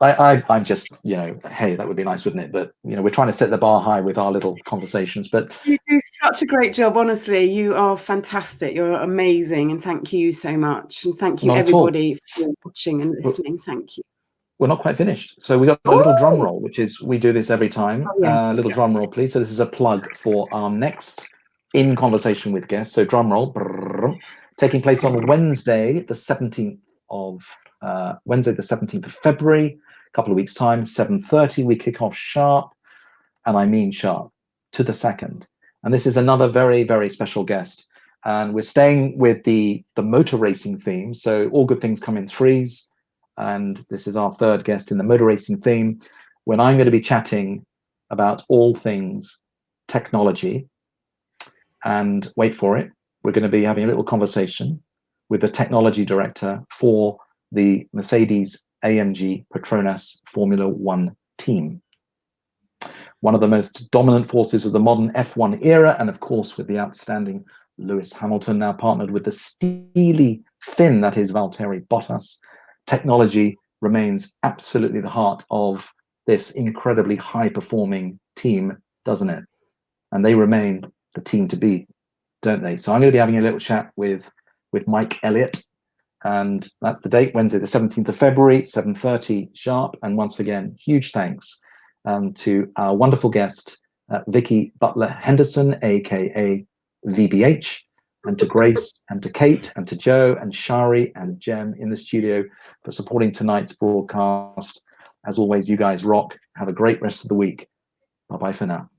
I'm just, hey, that would be nice, wouldn't it? But we're trying to set the bar high with our little conversations. But you do such a great job, honestly. You are fantastic. You're amazing, and thank you so much. And thank you everybody for watching and listening. Thank you. We're not quite finished, so we got a little drum roll, which is, we do this every time. Little drum roll, please. So this is a plug for our next In Conversation With guest. So drum roll, taking place on Wednesday, the 17th of February. A couple of weeks' time, 7:30. We kick off sharp, and I mean sharp, to the second. And this is another very, very special guest. And we're staying with the motor racing theme. So all good things come in threes. And this is our third guest in the motor racing theme, when I'm going to be chatting about all things technology. And wait for it, we're going to be having a little conversation with the technology director for the Mercedes-AMG Petronas Formula One team. One of the most dominant forces of the modern F1 era, and of course with the outstanding Lewis Hamilton, now partnered with the steely Finn that is Valtteri Bottas. Technology remains absolutely the heart of this incredibly high-performing team, doesn't it? And they remain the team to beat, don't they? So I'm going to be having a little chat with Mike Elliott, and that's the date, Wednesday the 17th of February, 7:30 sharp. And once again, huge thanks to our wonderful guest, Vicki Butler-Henderson, aka VBH, and to Grace and to Kate and to Joe and Shari and Jem in the studio for supporting tonight's broadcast. As always, you guys rock. Have a great rest of the week. Bye-bye for now.